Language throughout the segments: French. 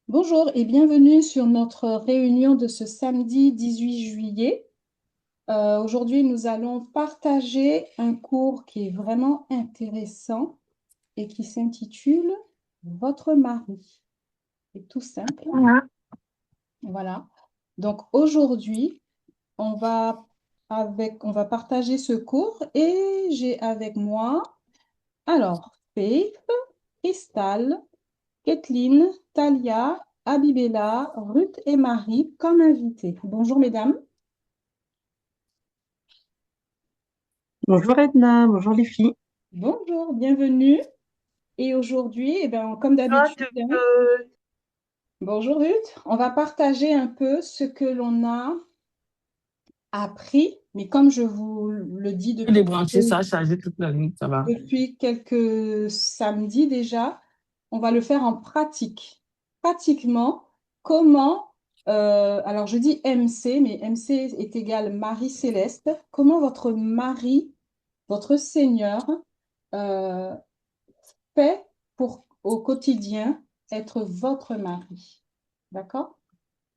Bonjour et bienvenue sur notre réunion de ce samedi 18 juillet. Aujourd'hui, nous allons partager un cours qui est vraiment intéressant et qui s'intitule Votre mari. C'est tout simple. Ah, Voilà. Donc aujourd'hui, on va partager ce cours et j'ai avec moi, Faith, Cristal, Kathleen, Talia, Abibella, Ruth et Marie comme invités. Bonjour mesdames. bonjour Edna, bonjour les filles. Bonjour, bienvenue. Et aujourd'hui, comme Ah, d'habitude, hein, bonjour Ruth, on va partager un peu ce que l'on a appris, mais comme je vous le dis les brancher, ça a chargé toute la nuit, ça va. depuis quelques samedis déjà, on va le faire en pratique. Pratiquement, comment, alors je dis MC, mais MC est égal Marie Céleste, comment votre mari, votre Seigneur, euh, fait pour au quotidien être votre mari. D'accord?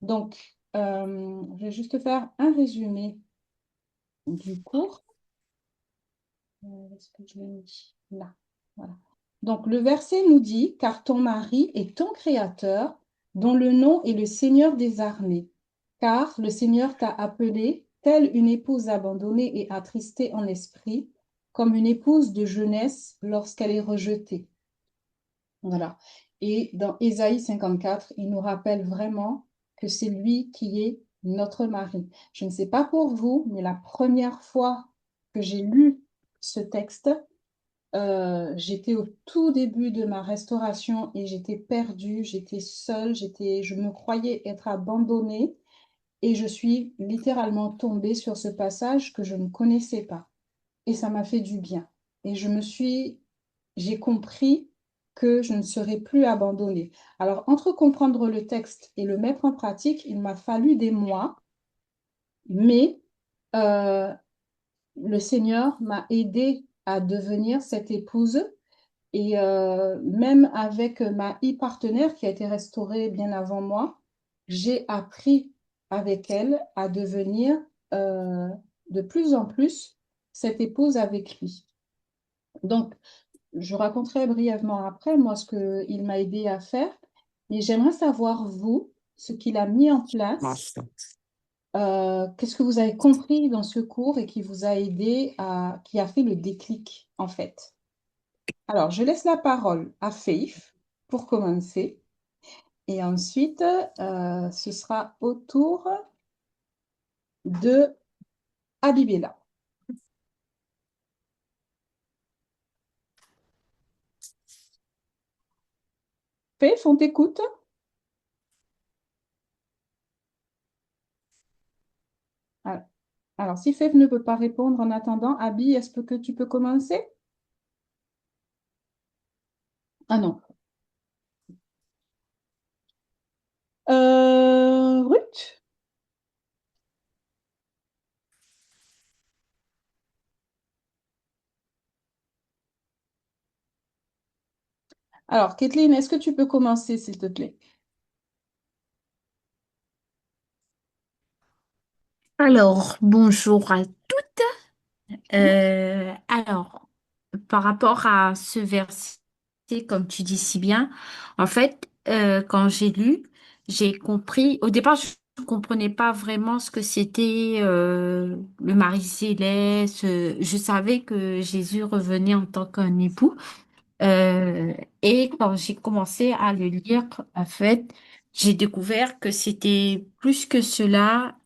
Donc, je vais juste faire un résumé du cours. Est-ce que je l'ai mis? Là. Voilà. Donc, le verset nous dit, car ton mari est ton créateur, dont le nom est le Seigneur des armées. Car le Seigneur t'a appelé, telle une épouse abandonnée et attristée en esprit, comme une épouse de jeunesse lorsqu'elle est rejetée. Voilà. Et dans Ésaïe 54, il nous rappelle vraiment que c'est lui qui est notre mari. Je ne sais pas pour vous, mais la première fois que j'ai lu ce texte, j'étais au tout début de ma restauration et j'étais perdue, j'étais seule, je me croyais être abandonnée et je suis littéralement tombée sur ce passage que je ne connaissais pas. Et ça m'a fait du bien. Et j'ai compris que je ne serai plus abandonnée. Alors, entre comprendre le texte et le mettre en pratique, il m'a fallu des mois, mais euh, le Seigneur m'a aidée à devenir cette épouse. Et même avec ma e-partenaire qui a été restaurée bien avant moi, j'ai appris avec elle à devenir euh, de plus en plus cette épouse avec lui. Donc, je raconterai brièvement après, moi, ce qu'il m'a aidé à faire, mais j'aimerais savoir, vous, ce qu'il a mis en place, Marche. qu'est-ce que vous avez compris dans ce cours et qui vous a aidé qui a fait le déclic, en fait. Alors, je laisse la parole à Faith pour commencer, et ensuite, ce sera au tour de Abibella. Faith, on t'écoute? Alors, alors, si Faith ne peut pas répondre en attendant, Abi, est-ce que tu peux commencer? Ah non. Ruth? Alors, Kathleen, est-ce que tu peux commencer, s'il te plaît? Alors, bonjour à toutes. Alors, par rapport à ce verset, comme tu dis si bien, en fait, quand j'ai lu, j'ai compris. Au départ, je ne comprenais pas vraiment ce que c'était le mari céleste. Je savais que Jésus revenait en tant qu'un époux. Et quand j'ai commencé à le lire, en fait, j'ai découvert que c'était plus que cela,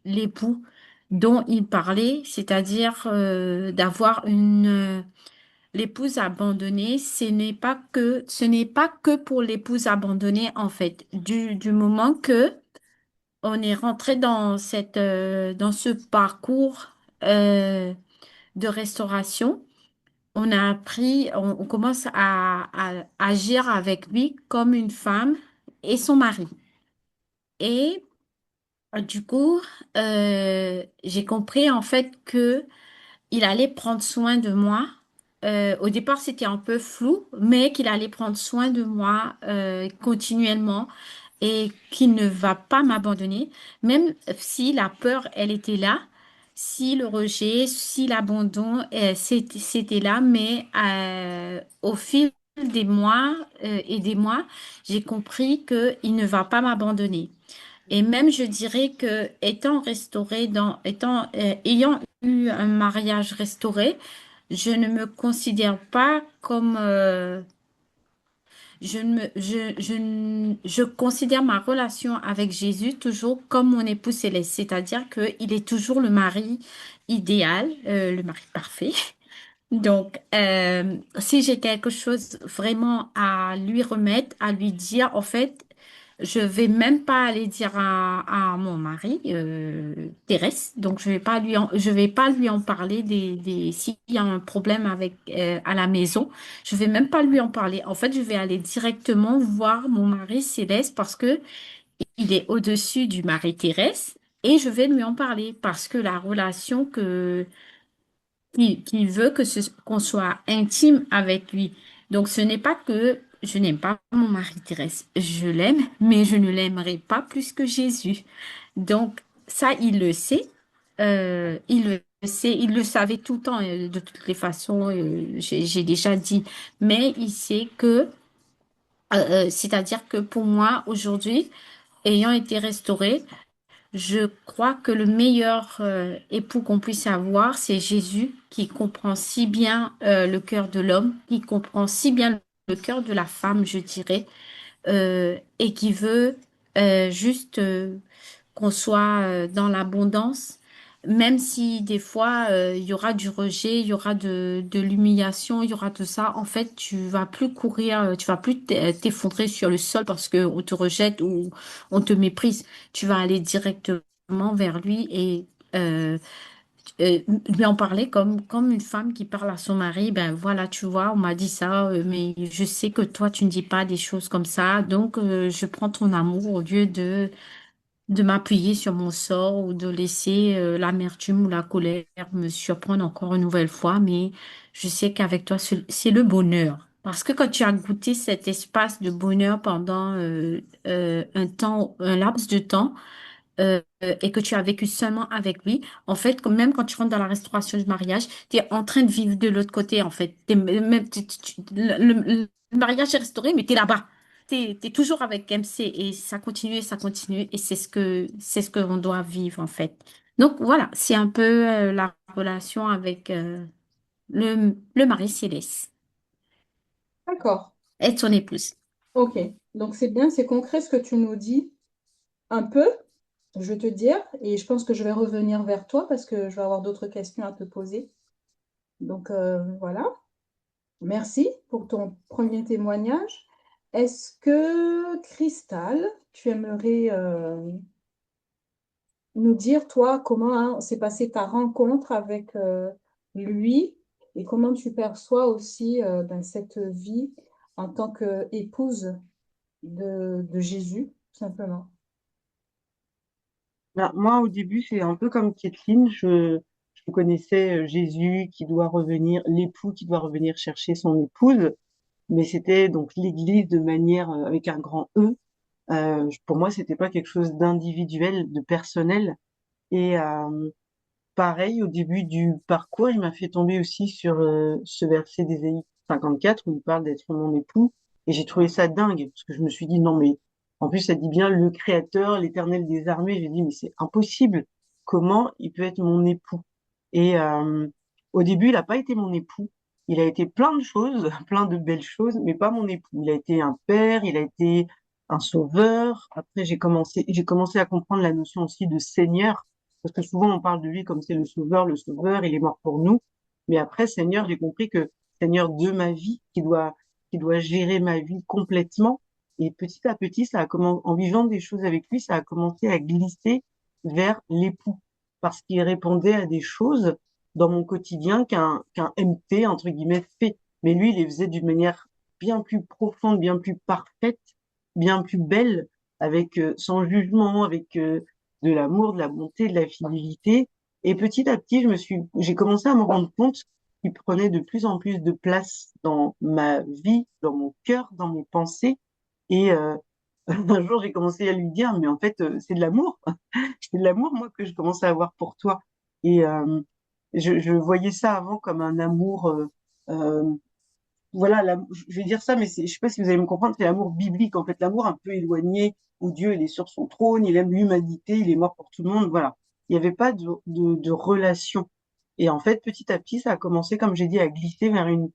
l'époux dont il parlait, c'est-à-dire d'avoir l'épouse abandonnée. Ce n'est pas que pour l'épouse abandonnée, en fait. Du moment que on est rentré dans dans ce parcours de restauration. On a appris, on commence à agir avec lui comme une femme et son mari. Et du coup, j'ai compris en fait que il allait prendre soin de moi au départ, c'était un peu flou, mais qu'il allait prendre soin de moi continuellement et qu'il ne va pas m'abandonner, même si la peur, elle était là, si le rejet, si l'abandon, c'était là, mais au fil des mois et des mois, j'ai compris qu'il ne va pas m'abandonner. Et même, je dirais que étant restaurée ayant eu un mariage restauré, je ne me considère pas comme, je considère ma relation avec Jésus toujours comme mon époux céleste, c'est-à-dire qu'il est toujours le mari idéal, le mari parfait. Donc, si j'ai quelque chose vraiment à lui remettre, à lui dire, en fait, je vais même pas aller dire à mon mari, Thérèse. Donc, je vais pas lui en parler s'il y a un problème avec, à la maison. Je vais même pas lui en parler. En fait, je vais aller directement voir mon mari Céleste parce que il est au-dessus du mari Thérèse et je vais lui en parler parce que la relation qui veut qu'on soit intime avec lui. Donc, ce n'est pas que je n'aime pas mon mari Thérèse. Je l'aime, mais je ne l'aimerai pas plus que Jésus. Donc, ça, il le sait. Il le sait. Il le savait tout le temps, de toutes les façons. J'ai déjà dit. Mais il sait que, c'est-à-dire que pour moi, aujourd'hui, ayant été restaurée, je crois que le meilleur époux qu'on puisse avoir, c'est Jésus qui comprend si bien le cœur de l'homme, qui comprend si bien le cœur de la femme, je dirais, et qui veut juste qu'on soit dans l'abondance, même si des fois il y aura du rejet, il y aura de l'humiliation, il y aura tout ça. En fait, tu vas plus courir, tu vas plus t'effondrer sur le sol parce que on te rejette ou on te méprise. Tu vas aller directement vers lui et lui en parler comme une femme qui parle à son mari. Ben voilà, tu vois, on m'a dit ça, mais je sais que toi, tu ne dis pas des choses comme ça. Donc, je prends ton amour au lieu de m'appuyer sur mon sort ou de laisser l'amertume ou la colère me surprendre encore une nouvelle fois. Mais je sais qu'avec toi, c'est le bonheur. Parce que quand tu as goûté cet espace de bonheur pendant un temps, un laps de temps, et que tu as vécu seulement avec lui, en fait, même quand tu rentres dans la restauration du mariage, tu es en train de vivre de l'autre côté, en fait. Le mariage est restauré, mais tu es là-bas. Tu es toujours avec MC et ça continue et c'est ce qu'on doit vivre, en fait. Donc, voilà, c'est un peu la relation avec le mari céleste D'accord. et son épouse. Ok. Donc c'est bien, c'est concret ce que tu nous dis. Un peu, je vais te dire, et je pense que je vais revenir vers toi parce que je vais avoir d'autres questions à te poser. Donc voilà. Merci pour ton premier témoignage. Est-ce que, Cristal, tu aimerais nous dire, toi, comment hein, s'est passée ta rencontre avec lui et comment tu perçois aussi ben, cette vie en tant qu'épouse de Jésus, tout simplement? Ben, moi, au début, c'est un peu comme Kathleen. Je connaissais Jésus qui doit revenir, l'époux qui doit revenir chercher son épouse, mais c'était donc l'Église de manière avec un grand E. Pour moi, c'était pas quelque chose d'individuel, de personnel. Et pareil, au début du parcours, il m'a fait tomber aussi sur ce verset d'Ésaïe 54 où il parle d'être mon époux. Et j'ai trouvé ça dingue, parce que je me suis dit, non, mais en plus, ça dit bien le Créateur, l'Éternel des armées. J'ai dit, mais c'est impossible. Comment il peut être mon époux? Et au début, il n'a pas été mon époux. Il a été plein de choses, plein de belles choses, mais pas mon époux. Il a été un père, il a été un sauveur. Après, j'ai commencé à comprendre la notion aussi de Seigneur parce que souvent, on parle de lui comme c'est le sauveur, il est mort pour nous. Mais après, Seigneur, j'ai compris que Seigneur de ma vie, qui doit gérer ma vie complètement. Et petit à petit, en vivant des choses avec lui, ça a commencé à glisser vers l'époux. Parce qu'il répondait à des choses dans mon quotidien qu'un MT, entre guillemets, fait. Mais lui, il les faisait d'une manière bien plus profonde, bien plus parfaite, bien plus belle, avec sans jugement, avec de l'amour, de la bonté, de la fidélité. Et petit à petit, j'ai commencé à me rendre compte qui prenait de plus en plus de place dans ma vie, dans mon cœur, dans mes pensées. Et un jour, j'ai commencé à lui dire, mais en fait, c'est de l'amour. C'est de l'amour, moi, que je commence à avoir pour toi. Et je voyais ça avant comme un amour, euh, voilà, je vais dire ça, mais je sais pas si vous allez me comprendre, c'est l'amour biblique, en fait, l'amour un peu éloigné, où Dieu, il est sur son trône, il aime l'humanité, il est mort pour tout le monde, voilà. Il n'y avait pas de relation. Et en fait, petit à petit, ça a commencé, comme j'ai dit, à glisser vers une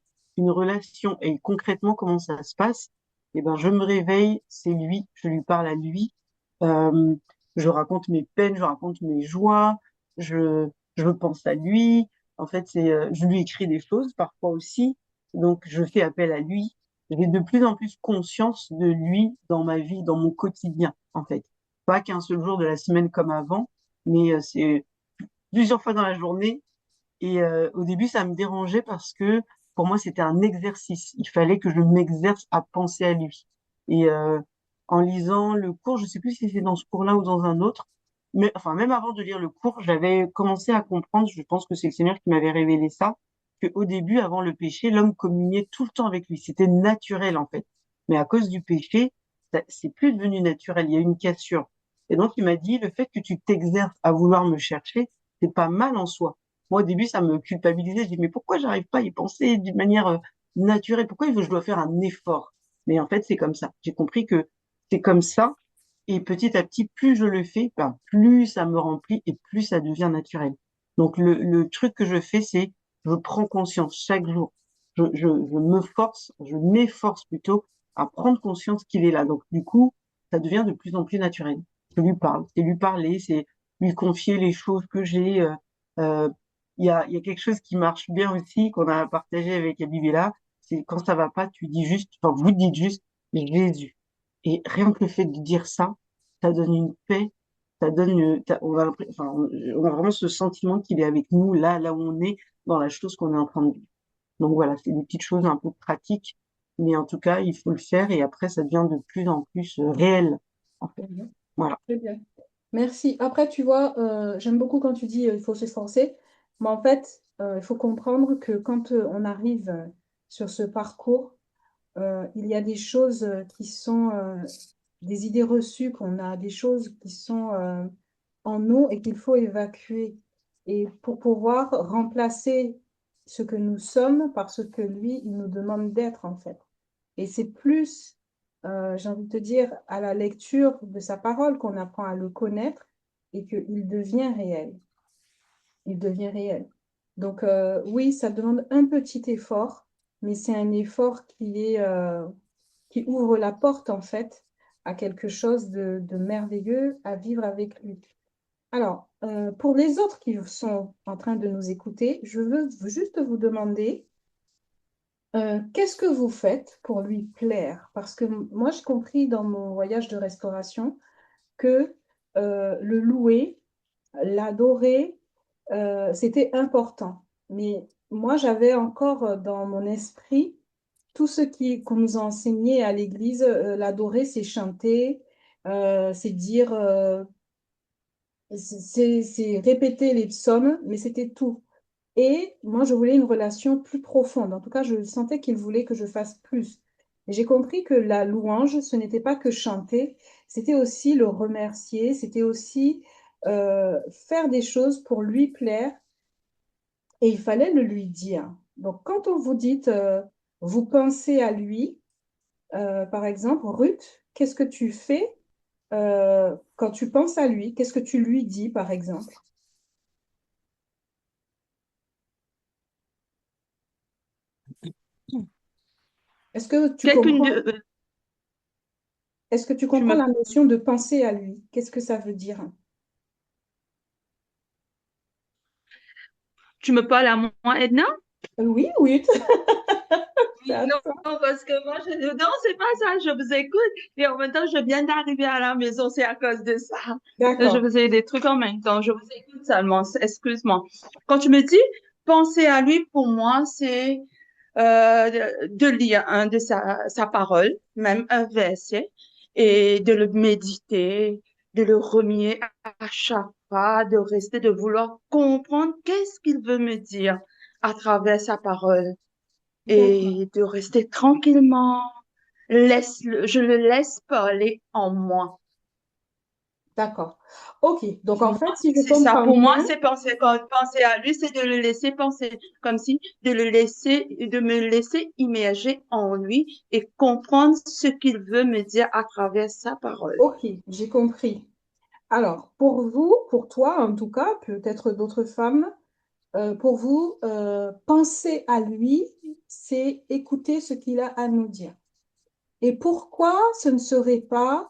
relation. Et concrètement, comment ça se passe? Eh ben, je me réveille, c'est lui, je lui parle à lui, euh, je raconte mes peines, je raconte mes joies, je pense à lui. En fait, je lui écris des choses parfois aussi. Donc, je fais appel à lui. J'ai de plus en plus conscience de lui dans ma vie, dans mon quotidien, en fait. Pas qu'un seul jour de la semaine comme avant, mais c'est plusieurs fois dans la journée. Et au début, ça me dérangeait parce que pour moi, c'était un exercice. Il fallait que je m'exerce à penser à lui. Et en lisant le cours, je sais plus si c'est dans ce cours-là ou dans un autre, mais enfin, même avant de lire le cours, j'avais commencé à comprendre, je pense que c'est le Seigneur qui m'avait révélé ça, que au début, avant le péché, l'homme communiait tout le temps avec lui. C'était naturel, en fait. Mais à cause du péché, c'est plus devenu naturel. Il y a eu une cassure. Et donc, il m'a dit, le fait que tu t'exerces à vouloir me chercher, c'est pas mal en soi. Moi, au début, ça me culpabilisait. Je dis, mais pourquoi j'arrive pas à y penser d'une manière naturelle? Pourquoi je dois faire un effort? Mais en fait, c'est comme ça. J'ai compris que c'est comme ça. Et petit à petit, plus je le fais, ben, plus ça me remplit et plus ça devient naturel. Donc, le truc que je fais, c'est je prends conscience chaque jour. Je m'efforce plutôt à prendre conscience qu'il est là. Donc, du coup, ça devient de plus en plus naturel. Je lui parle. C'est lui parler, c'est lui confier les choses que j'ai. Euh, il y a quelque chose qui marche bien aussi, qu'on a partagé avec Abibella, c'est quand ça va pas, tu dis juste, enfin, vous dites juste, Jésus. Et rien que le fait de dire ça, ça donne une paix, ça donne, enfin, on a vraiment ce sentiment qu'il est avec nous, là où on est, dans la chose qu'on est en train de vivre. Donc voilà, c'est des petites choses un peu pratiques, mais en tout cas, il faut le faire et après, ça devient de plus en plus réel, en fait. Mhm. Voilà. Très bien. Merci. Après, tu vois, j'aime beaucoup quand tu dis il faut s'efforcer. Mais en fait, il faut comprendre que quand on arrive sur ce parcours, il y a des choses qui sont des idées reçues qu'on a, des choses qui sont en nous et qu'il faut évacuer. Et pour pouvoir remplacer ce que nous sommes par ce que lui, il nous demande d'être, en fait. Et c'est plus, j'ai envie de te dire, à la lecture de sa parole qu'on apprend à le connaître et qu'il devient réel. Il devient réel. Donc, oui, ça demande un petit effort, mais c'est un effort qui ouvre la porte, en fait, à quelque chose de merveilleux à vivre avec lui. Alors, pour les autres qui sont en train de nous écouter, je veux juste vous demander, qu'est-ce que vous faites pour lui plaire? Parce que moi, j'ai compris dans mon voyage de restauration que le louer, l'adorer, c'était important. Mais moi, j'avais encore dans mon esprit tout ce qu'on nous a enseigné à l'église, l'adorer, c'est chanter, c'est dire, c'est répéter les psaumes, mais c'était tout. Et moi, je voulais une relation plus profonde. En tout cas, je sentais qu'il voulait que je fasse plus. Et j'ai compris que la louange, ce n'était pas que chanter, c'était aussi le remercier, c'était aussi faire des choses pour lui plaire. Et il fallait le lui dire. Donc, quand on vous dit, vous pensez à lui, par exemple, Ruth, qu'est-ce que tu fais quand tu penses à lui? Qu'est-ce que tu lui dis, par exemple? Est-ce que tu Quelqu'une comprends, de, est-ce que tu tu comprends me la notion de penser à lui? Qu'est-ce que ça veut dire? Tu me parles à moi, Edna? Oui, oui, c'est Oui, à non, toi. non, parce que moi, non, c'est pas ça, je vous écoute. Et en même temps, je viens d'arriver à la maison, c'est à cause de ça. Je D'accord. faisais des trucs en même temps, je vous écoute seulement, excuse-moi. Quand tu me dis penser à lui, pour moi, c'est de lire sa parole, même un verset, et de le méditer, de le remuer à chaque pas, de rester, de vouloir comprendre qu'est-ce qu'il veut me dire à travers sa parole D'accord, et de rester tranquillement. Je le laisse parler en moi. d'accord. Ok, donc Pour en moi, fait, si je c'est ça. comprends Pour moi, bien, c'est penser, quand penser à lui, c'est de le laisser penser, comme si de le laisser, de me laisser immerger en lui et comprendre ce qu'il veut me dire à travers sa parole. ok, j'ai compris. Alors, pour vous, pour toi en tout cas, peut-être d'autres femmes, pour vous, penser à lui, c'est écouter ce qu'il a à nous dire. Et pourquoi ce ne serait pas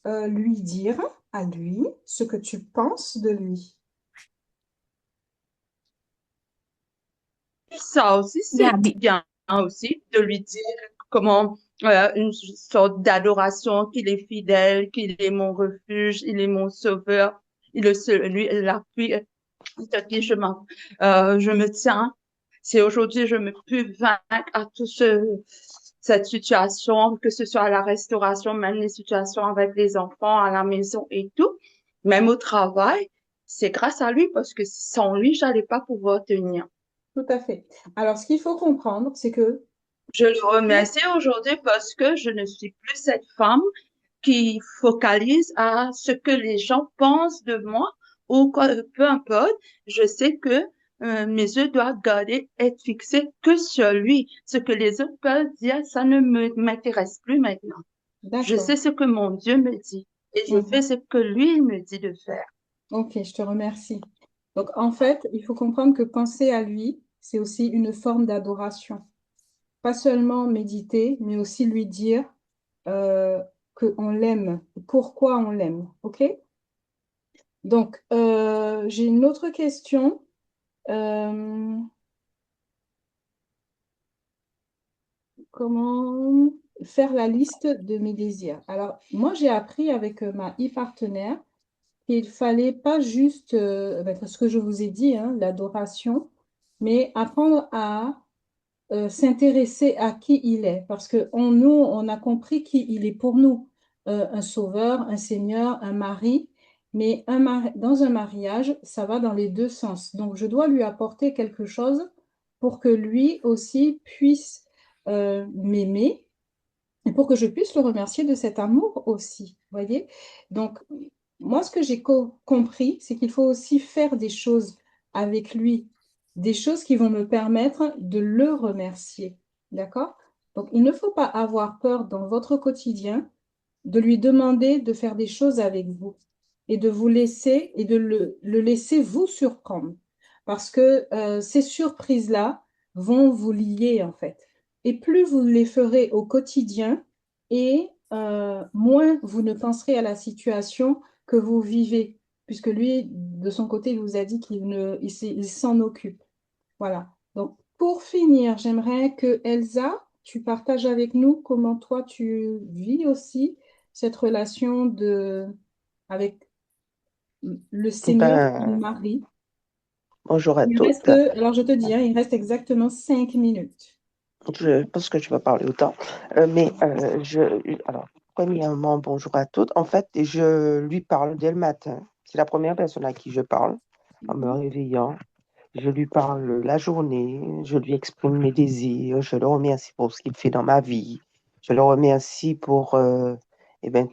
lui dire à lui ce que tu penses de lui? Et ça aussi, Il y a c'est bien aussi de lui dire comment, une sorte d'adoration, qu'il est fidèle, qu'il est mon refuge, il est mon sauveur, il est celui, l'appui, à qui je me tiens. C'est aujourd'hui, je me peux vaincre à cette situation, que ce soit à la restauration, même les situations avec les enfants, à la maison et tout, même au travail. C'est grâce à lui parce que sans lui, j'allais pas pouvoir tenir. Tout à fait. Alors, ce qu'il faut comprendre, c'est que Je le remercie aujourd'hui parce que je ne suis plus cette femme qui focalise à ce que les gens pensent de moi ou quoi, peu importe. Je sais que mes yeux doivent garder, être fixés que sur lui. Ce que les autres peuvent dire, ça ne m'intéresse plus maintenant. Je sais d'accord. ce que mon Dieu me dit et je fais Mhm. ce que lui il me dit de faire. Ok, je te remercie. Donc, en fait, il faut comprendre que penser à lui, c'est aussi une forme d'adoration. Pas seulement méditer, mais aussi lui dire euh, qu'on l'aime, pourquoi on l'aime. OK? Donc, j'ai une autre question. Euh, comment faire la liste de mes désirs? Alors, moi, j'ai appris avec ma e-partenaire qu'il fallait pas juste, ce que je vous ai dit, hein, l'adoration, mais apprendre à s'intéresser à qui il est, parce que nous, on a compris qui il est pour nous. Un sauveur, un seigneur, un mari, mais dans un mariage, ça va dans les deux sens. Donc, je dois lui apporter quelque chose pour que lui aussi puisse m'aimer et pour que je puisse le remercier de cet amour aussi, voyez? Donc, moi, ce que j'ai compris, c'est qu'il faut aussi faire des choses avec lui, des choses qui vont me permettre de le remercier, d'accord? Donc, il ne faut pas avoir peur dans votre quotidien de lui demander de faire des choses avec vous et de vous laisser et de le laisser vous surprendre. Parce que ces surprises-là vont vous lier en fait. Et plus vous les ferez au quotidien et moins vous ne penserez à la situation que vous vivez. Puisque lui, de son côté, il vous a dit il s'en occupe. Voilà. Donc, pour finir, j'aimerais que Elsa, tu partages avec nous comment toi tu vis aussi cette relation avec le Seigneur et le Ben, mari. bonjour à Il reste, toutes. alors je te dis, hein, il reste exactement 5 minutes. Je pense que je vais parler autant. Alors, premièrement, bonjour à toutes. En fait, je lui parle dès le matin. C'est la première personne à qui je parle en me Mhm. réveillant. Je lui parle la journée. Je lui exprime mes désirs. Je le remercie pour ce qu'il fait dans ma vie. Je le remercie pour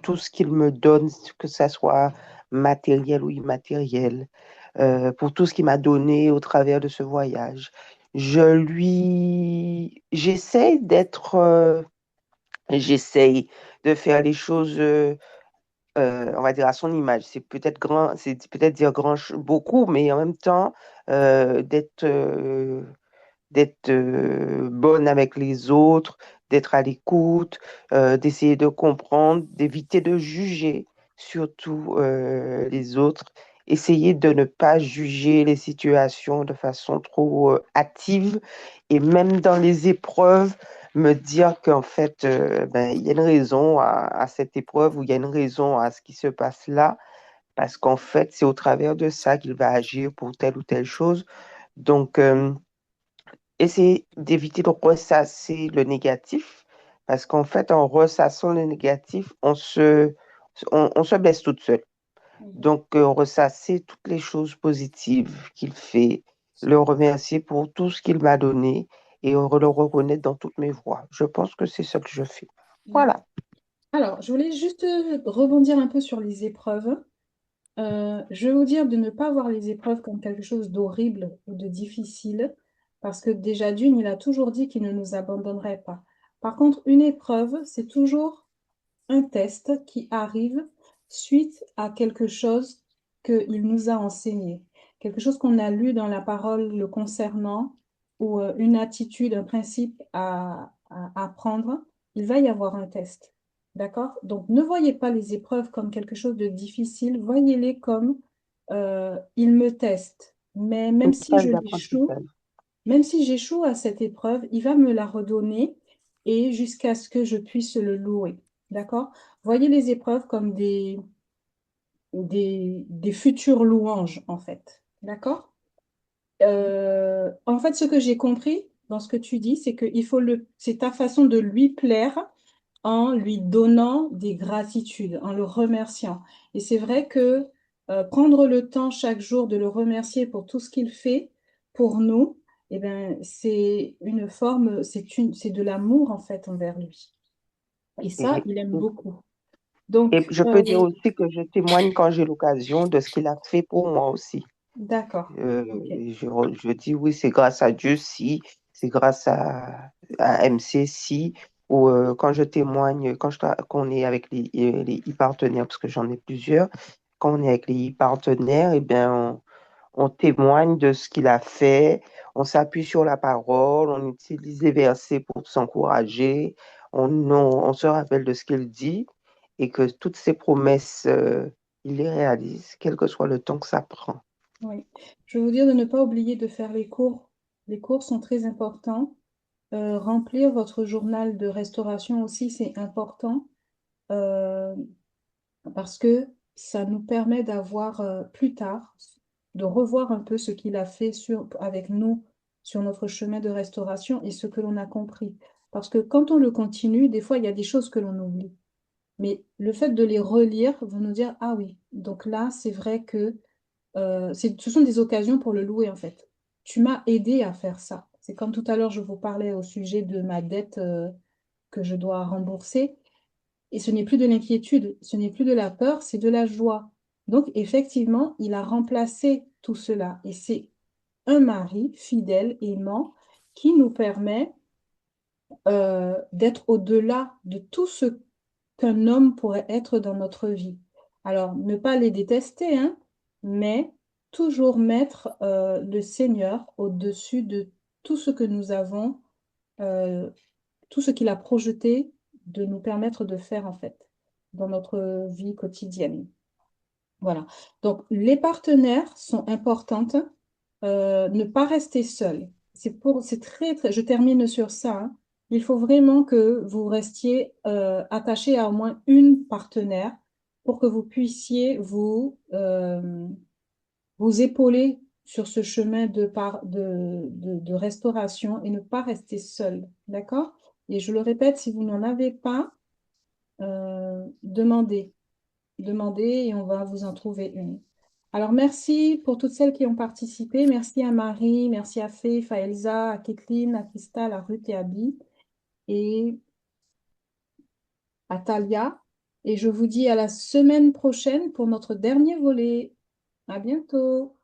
tout ce qu'il me donne, que ce soit matériel ou immatériel. Pour tout ce qu'il m'a donné au travers de ce voyage. J'essaye de faire les choses, on va dire à son image. C'est peut-être dire beaucoup, mais en même temps, d'être bonne avec les autres, d'être à l'écoute, d'essayer de comprendre, d'éviter de juger surtout les autres, essayer de ne pas juger les situations de façon trop hâtive et même dans les épreuves, me dire qu'en fait, il y a une raison à cette épreuve ou il y a une raison à ce qui se passe là, parce qu'en fait, c'est au travers de ça qu'il va agir pour telle ou telle chose. Donc, essayer d'éviter de ressasser le négatif, parce qu'en fait, en ressassant le négatif, on se blesse toute seule. Mhm. Donc, ressasser toutes les choses positives qu'il fait, le remercier pour tout ce qu'il m'a donné et le reconnaître dans toutes mes voies. Je pense que c'est ce que je fais. D'accord. Voilà. Alors, je voulais juste rebondir un peu sur les épreuves. Je vais vous dire de ne pas voir les épreuves comme quelque chose d'horrible ou de difficile, parce que déjà d'une, il a toujours dit qu'il ne nous abandonnerait pas. Par contre, une épreuve, c'est toujours un test qui arrive suite à quelque chose qu'il nous a enseigné, quelque chose qu'on a lu dans la parole le concernant, ou une attitude, un principe à apprendre, il va y avoir un test. D'accord? Donc, ne voyez pas les épreuves comme quelque chose de difficile, voyez-les comme il me teste. Mais même Une si je phase l'échoue, d'apprentissage. même si j'échoue à cette épreuve, il va me la redonner et jusqu'à ce que je puisse le louer. D'accord? Voyez les épreuves comme des futures louanges, en fait. D'accord? En fait, ce que j'ai compris dans ce que tu dis, c'est que c'est ta façon de lui plaire en lui donnant des gratitudes, en le remerciant. Et c'est vrai que prendre le temps chaque jour de le remercier pour tout ce qu'il fait pour nous, eh ben, c'est une forme, c'est de l'amour en fait envers lui. Et ça, Et, il aime et beaucoup. et Donc, je peux dire aussi que je témoigne quand j'ai l'occasion de ce qu'il a fait pour moi aussi. d'accord. Ok. Je dis oui, c'est grâce à Dieu si, c'est grâce à MC si, ou quand je témoigne, qu'on est avec les e-partenaires, parce que j'en ai plusieurs, quand on est avec les e-partenaires, eh bien, on témoigne de ce qu'il a fait, on s'appuie sur la parole, on utilise les versets pour s'encourager, on se rappelle de ce qu'il dit et que toutes ses promesses, il les réalise, quel que soit le temps que ça prend. Oui. Je veux vous dire de ne pas oublier de faire les cours. Les cours sont très importants. Remplir votre journal de restauration aussi, c'est important. Euh, Parce que ça nous permet d'avoir plus tard, de revoir un peu ce qu'il a fait avec nous sur notre chemin de restauration et ce que l'on a compris. Parce que quand on le continue, des fois, il y a des choses que l'on oublie. Mais le fait de les relire va nous dire, ah oui, donc là, c'est vrai que ce sont des occasions pour le louer, en fait. Tu m'as aidé à faire ça. C'est comme tout à l'heure, je vous parlais au sujet de ma dette que je dois rembourser. Et ce n'est plus de l'inquiétude, ce n'est plus de la peur, c'est de la joie. Donc, effectivement, il a remplacé tout cela. Et c'est un mari fidèle, aimant, qui nous permet d'être au-delà de tout ce qu'un homme pourrait être dans notre vie. Alors, ne pas les détester, hein, mais toujours mettre le Seigneur au-dessus de tout ce que nous avons, euh, tout ce qu'il a projeté de nous permettre de faire en fait dans notre vie quotidienne. Voilà. Donc, les partenaires sont importantes. Ne pas rester seul. C'est très, très, je termine sur ça, hein. Il faut vraiment que vous restiez attaché à au moins une partenaire pour que vous puissiez vous épauler sur ce chemin de restauration et ne pas rester seul. D'accord? Et je le répète, si vous n'en avez pas, demandez. Demandez et on va vous en trouver une. Alors, merci pour toutes celles qui ont participé. Merci à Marie, merci à Faith, à Elsa, à Kathleen, à Christelle, à Ruth et à Abby et à Talia. Et je vous dis à la semaine prochaine pour notre dernier volet. À bientôt.